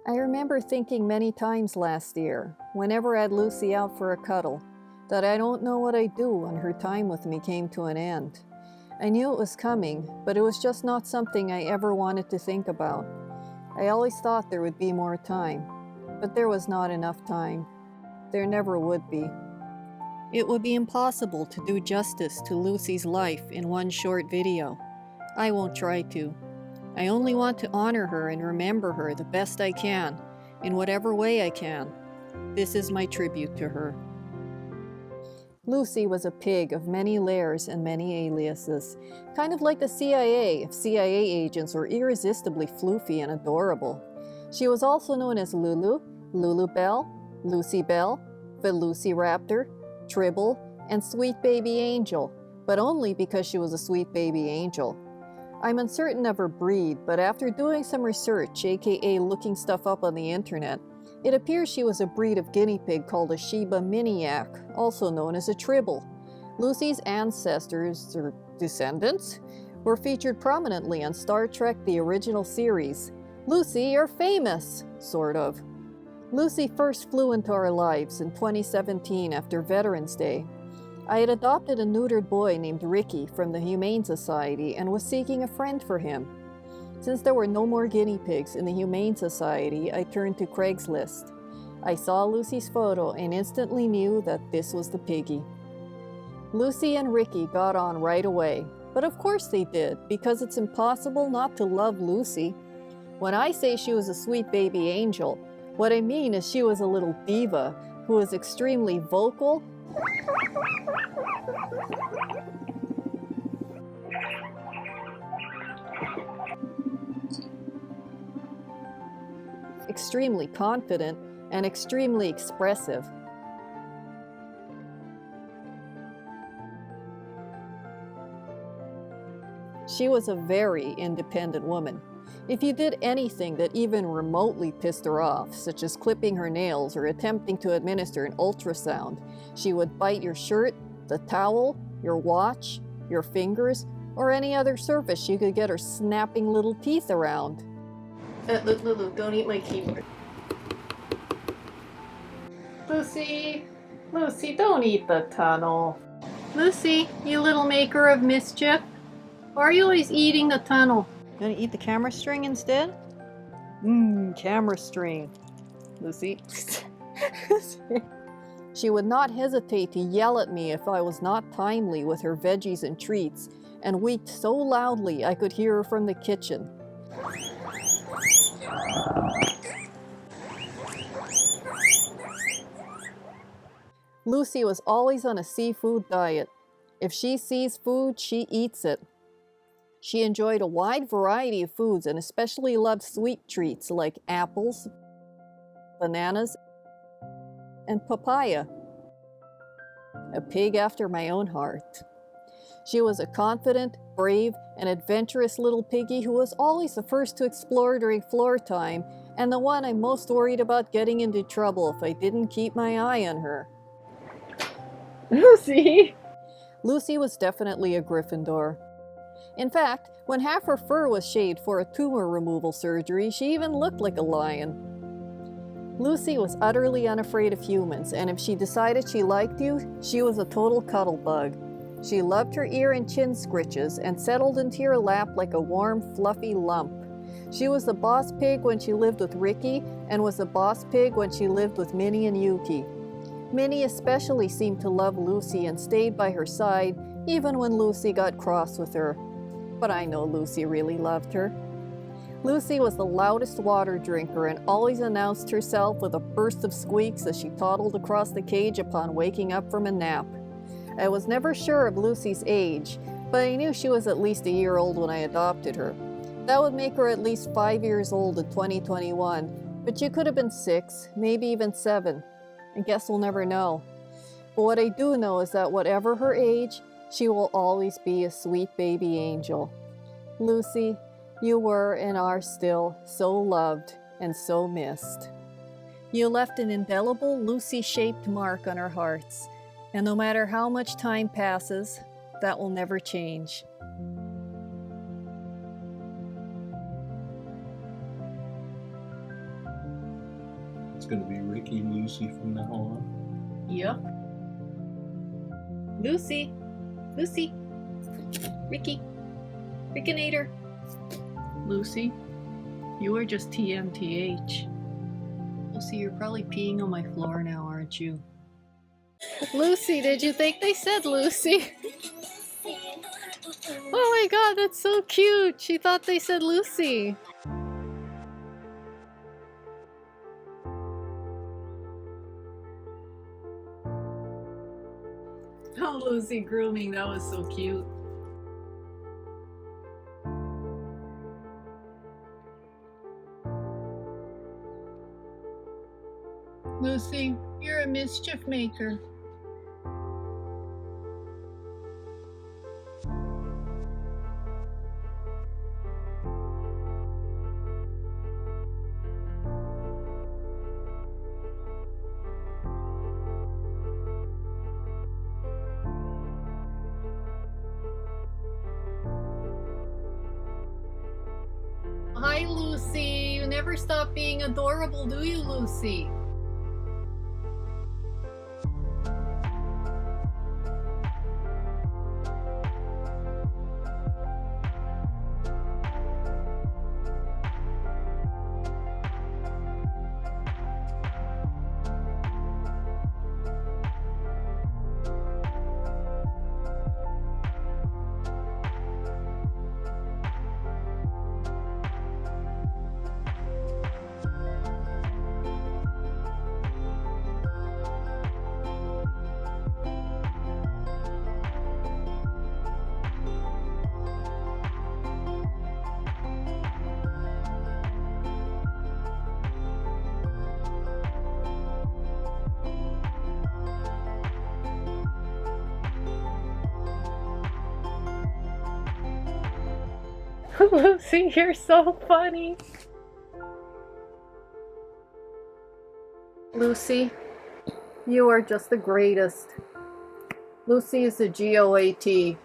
I remember thinking many times last year, whenever I had Lucy out for a cuddle, that I don't know what I'd do when her time with me came to an end. I knew it was coming, but it was just not something I ever wanted to think about. I always thought there would be more time, but there was not enough time. There never would be. It would be impossible to do justice to Lucy's life in one short video. I won't try to. I only want to honor her and remember her the best I can, in whatever way I can. This is my tribute to her. Lucy was a pig of many layers and many aliases, kind of like the CIA if CIA agents were irresistibly floofy and adorable. She was also known as Lulu, Lulu Bell, Lucy Bell, Velociraptor, Tribble, and Sweet Baby Angel, but only because she was a sweet baby angel. I'm uncertain of her breed, but after doing some research, aka looking stuff up on the internet, it appears she was a breed of guinea pig called a Shiba Miniac, also known as a Tribble. Lucy's ancestors, or descendants, were featured prominently on Star Trek the original series. Lucy, you're famous! Sort of. Lucy first flew into our lives in 2017 after Veterans Day. I had adopted a neutered boy named Ricky from the Humane Society and was seeking a friend for him. Since there were no more guinea pigs in the Humane Society, I turned to Craigslist. I saw Lucy's photo and instantly knew that this was the piggy. Lucy and Ricky got on right away, but of course they did, because it's impossible not to love Lucy. When I say she was a sweet baby angel, what I mean is she was a little diva who was extremely vocal, extremely confident, and extremely expressive. She was a very independent woman. If you did anything that even remotely pissed her off, such as clipping her nails or attempting to administer an ultrasound, she would bite your shirt, the towel, your watch, your fingers, or any other surface she could get her snapping little teeth around. Lulu, don't eat my keyboard. Lucy, don't eat the tunnel. Lucy, you little maker of mischief. Why are you always eating the tunnel? Gonna eat the camera string instead? Camera string. Lucy. She would not hesitate to yell at me if I was not timely with her veggies and treats, and wept so loudly I could hear her from the kitchen. Lucy was always on a seafood diet. If she sees food, she eats it. She enjoyed a wide variety of foods and especially loved sweet treats like apples, bananas, and papaya. A pig after my own heart. She was a confident, brave, and adventurous little piggy who was always the first to explore during floor time and the one I'm most worried about getting into trouble if I didn't keep my eye on her. Lucy! Lucy was definitely a Gryffindor. In fact, when half her fur was shaved for a tumor removal surgery, she even looked like a lion. Lucy was utterly unafraid of humans, and if she decided she liked you, she was a total cuddle bug. She loved her ear and chin scritches and settled into your lap like a warm, fluffy lump. She was the boss pig when she lived with Ricky, and was the boss pig when she lived with Minnie and Yuki. Minnie especially seemed to love Lucy and stayed by her side, even when Lucy got cross with her. But I know Lucy really loved her. Lucy was the loudest water drinker and always announced herself with a burst of squeaks as she toddled across the cage upon waking up from a nap. I was never sure of Lucy's age, but I knew she was at least a year old when I adopted her. That would make her at least 5 years old in 2021, but she could have been 6, maybe even 7. I guess we'll never know. But what I do know is that whatever her age, she will always be a sweet baby angel. Lucy, you were and are still so loved and so missed. You left an indelible Lucy-shaped mark on our hearts, and no matter how much time passes, that will never change. going to be Ricky and Lucy from now on. Yep. Lucy. Lucy. Ricky. Rickinator. Lucy, you are just TMTH. Lucy, you're probably peeing on my floor now, aren't you? Lucy, did you think they said Lucy? Oh my god, that's so cute! She thought they said Lucy. Oh, Lucy grooming, that was so cute. Lucy, you're a mischief maker. Hi, Lucy. You never stop being adorable, do you, Lucy? Lucy, you're so funny. Lucy, you are just the greatest. Lucy is the GOAT.